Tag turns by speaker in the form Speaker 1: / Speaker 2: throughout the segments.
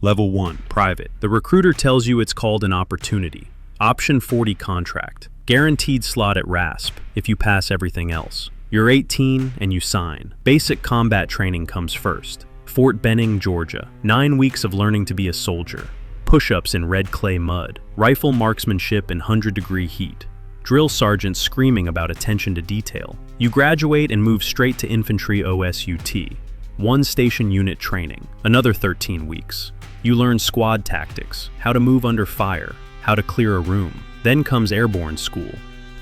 Speaker 1: Level 1, private. The recruiter tells you it's called an opportunity. Option 40 contract. Guaranteed slot at RASP if you pass everything else. You're 18 and you sign. Basic combat training comes first. Fort Benning, Georgia. 9 weeks of learning to be a soldier. Push-ups in red clay mud. Rifle marksmanship in 100-degree heat. Drill sergeants screaming about attention to detail. You graduate and move straight to infantry OSUT. 1 station unit training. Another 13 weeks. You learn squad tactics, how to move under fire, how to clear a room. Then comes airborne school.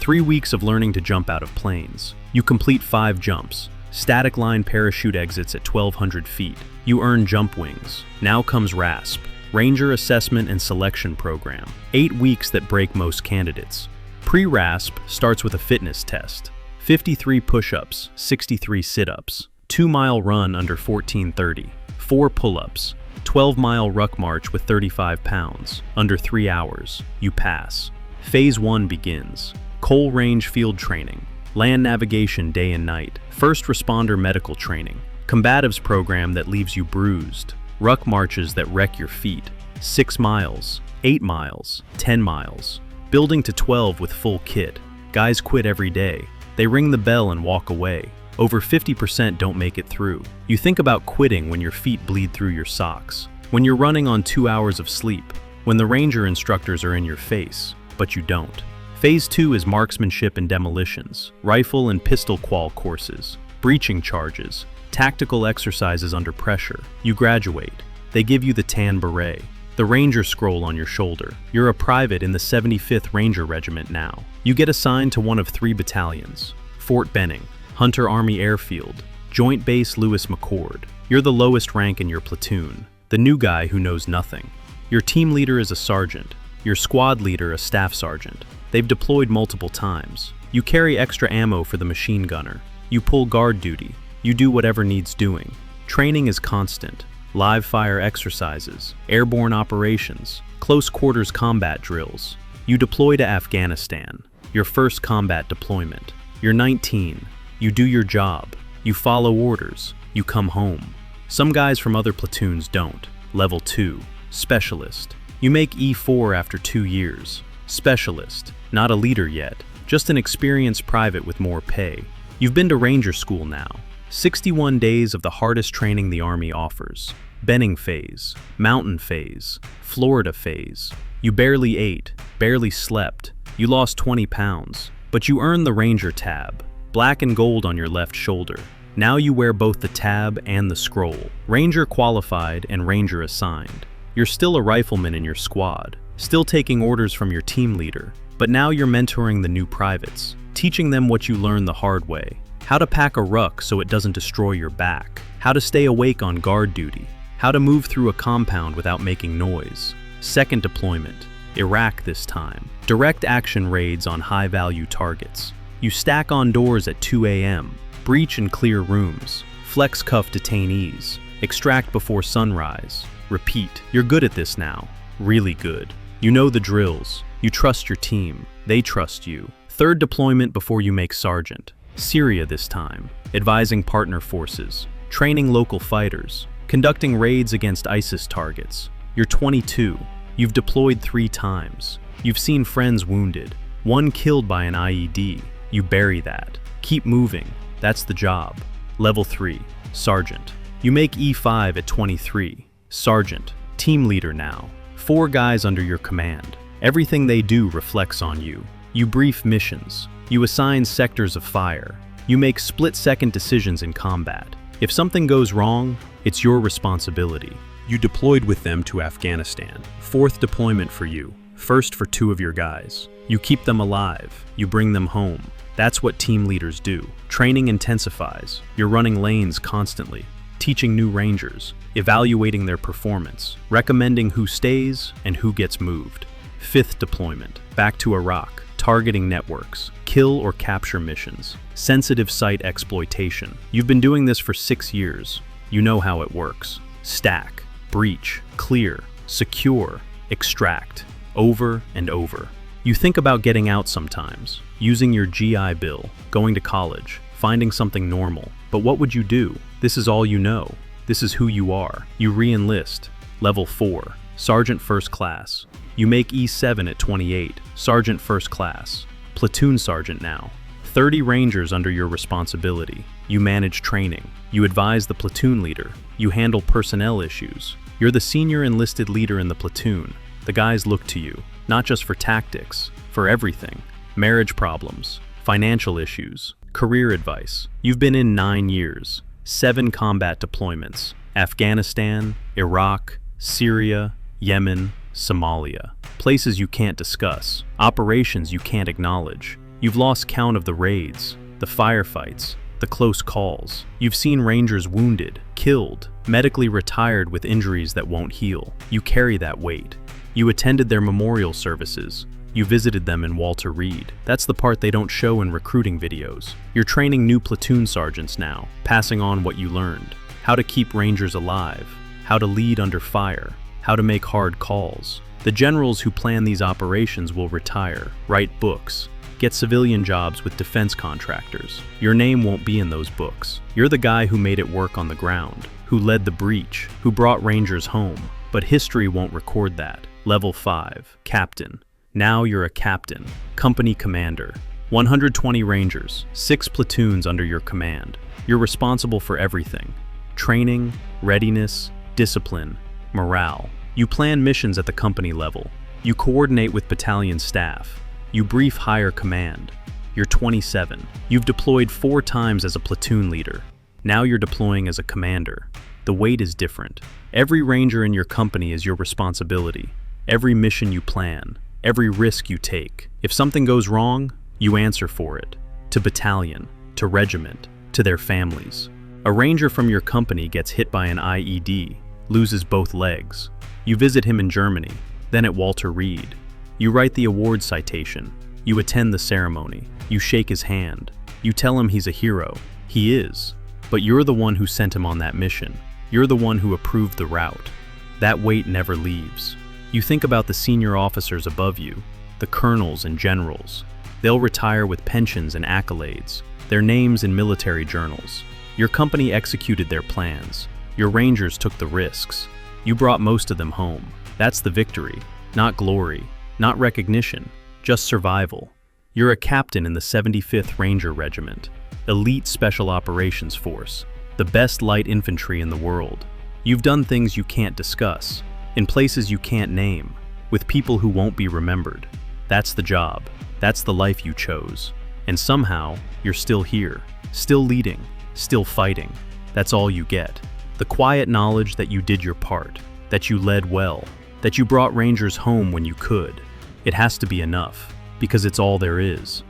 Speaker 1: 3 weeks of learning to jump out of planes. You complete 5 jumps. Static line parachute exits at 1,200 feet. You earn jump wings. Now comes RASP, Ranger Assessment and Selection Program. 8 weeks that break most candidates. Pre-RASP starts with a fitness test. 53 push-ups, 63 sit-ups, 2-mile run under 14:30, 4 pull-ups, 12-mile ruck march with 35 pounds, under 3 hours. You pass. Phase 1 begins. Coal range field training, land navigation day and night, first responder medical training, combatives program that leaves you bruised, ruck marches that wreck your feet, 6 miles, 8 miles, 10 miles, building to 12 with full kit. Guys quit every day. They ring the bell and walk away. Over 50% don't make it through. You think about quitting when your feet bleed through your socks, when you're running on 2 hours of sleep, when the ranger instructors are in your face, but you don't. Phase 2 is marksmanship and demolitions, rifle and pistol qual courses, breaching charges, tactical exercises under pressure. You graduate. They give you the tan beret, the ranger scroll on your shoulder. You're a private in the 75th Ranger Regiment now. You get assigned to one of 3 battalions. Fort Benning, Hunter Army Airfield, Joint Base Lewis McChord. You're the lowest rank in your platoon, the new guy who knows nothing. Your team leader is a sergeant, your squad leader a staff sergeant. They've deployed multiple times. You carry extra ammo for the machine gunner. You pull guard duty. You do whatever needs doing. Training is constant. Live fire exercises, airborne operations, close quarters combat drills. You deploy to Afghanistan, your first combat deployment. You're 19. You do your job. You follow orders. You come home. Some guys from other platoons don't. Level 2, Specialist. You make E4 after 2 years. Specialist, not a leader yet, just an experienced private with more pay. You've been to Ranger School now. 61 days of the hardest training the Army offers. Benning phase, mountain phase, Florida phase. You barely ate, barely slept. You lost 20 pounds, but you earned the Ranger tab. Black and gold on your left shoulder. Now you wear both the tab and the scroll. Ranger qualified and Ranger assigned. You're still a rifleman in your squad, still taking orders from your team leader, but now you're mentoring the new privates, teaching them what you learned the hard way. How to pack a ruck so it doesn't destroy your back. How to stay awake on guard duty. How to move through a compound without making noise. Second deployment, Iraq this time. Direct action raids on high-value targets. You stack on doors at 2 a.m., breach and clear rooms, flex cuff detainees, extract before sunrise. Repeat. You're good at this now. Really good. You know the drills. You trust your team. They trust you. Third deployment before you make sergeant. Syria this time. Advising partner forces. Training local fighters. Conducting raids against ISIS targets. You're 22. You've deployed 3 times. You've seen friends wounded. 1 killed by an IED. You bury that. Keep moving. That's the job. Level 3. Sergeant. You make E5 at 23. Sergeant. Team leader now. 4 guys under your command. Everything they do reflects on you. You brief missions. You assign sectors of fire. You make split-second decisions in combat. If something goes wrong, it's your responsibility. You deployed with them to Afghanistan. 4th deployment for you. First for 2 of your guys. You keep them alive. You bring them home. That's what team leaders do. Training intensifies. You're running lanes constantly, teaching new rangers, evaluating their performance, recommending who stays and who gets moved. 5th deployment, back to Iraq, targeting networks, kill or capture missions, sensitive site exploitation. You've been doing this for 6 years. You know how it works. Stack, breach, clear, secure, extract, over and over. You think about getting out sometimes, using your GI Bill, going to college, finding something normal. But what would you do? This is all you know. This is who you are. You re-enlist. Level 4, Sergeant First Class. You make E7 at 28, Sergeant First Class. Platoon Sergeant now. 30 Rangers under your responsibility. You manage training. You advise the platoon leader. You handle personnel issues. You're the senior enlisted leader in the platoon. The guys look to you, not just for tactics, for everything. Marriage problems, financial issues, career advice. You've been in 9 years, 7 combat deployments. Afghanistan, Iraq, Syria, Yemen, Somalia. Places you can't discuss, operations you can't acknowledge. You've lost count of the raids, the firefights, the close calls. You've seen Rangers wounded, killed, medically retired with injuries that won't heal. You carry that weight. You attended their memorial services. You visited them in Walter Reed. That's the part they don't show in recruiting videos. You're training new platoon sergeants now, passing on what you learned. How to keep Rangers alive, how to lead under fire, how to make hard calls. The generals who plan these operations will retire, write books, get civilian jobs with defense contractors. Your name won't be in those books. You're the guy who made it work on the ground, who led the breach, who brought Rangers home. But history won't record that. Level 5, Captain. Now you're a captain, company commander. 120 Rangers, 6 platoons under your command. You're responsible for everything. Training, readiness, discipline, morale. You plan missions at the company level. You coordinate with battalion staff. You brief higher command. You're 27. You've deployed 4 times as a platoon leader. Now you're deploying as a commander. The weight is different. Every Ranger in your company is your responsibility. Every mission you plan, every risk you take. If something goes wrong, you answer for it. To battalion, to regiment, to their families. A Ranger from your company gets hit by an IED, loses both legs. You visit him in Germany, then at Walter Reed. You write the award citation. You attend the ceremony. You shake his hand. You tell him he's a hero. He is. But you're the one who sent him on that mission. You're the one who approved the route. That weight never leaves. You think about the senior officers above you, the colonels and generals. They'll retire with pensions and accolades, their names in military journals. Your company executed their plans. Your Rangers took the risks. You brought most of them home. That's the victory, not glory. Not recognition, just survival. You're a captain in the 75th Ranger Regiment, elite special operations force, the best light infantry in the world. You've done things you can't discuss, in places you can't name, with people who won't be remembered. That's the job. That's the life you chose. And somehow, you're still here, still leading, still fighting. That's all you get. The quiet knowledge that you did your part, that you led well, that you brought Rangers home when you could. It has to be enough, because it's all there is.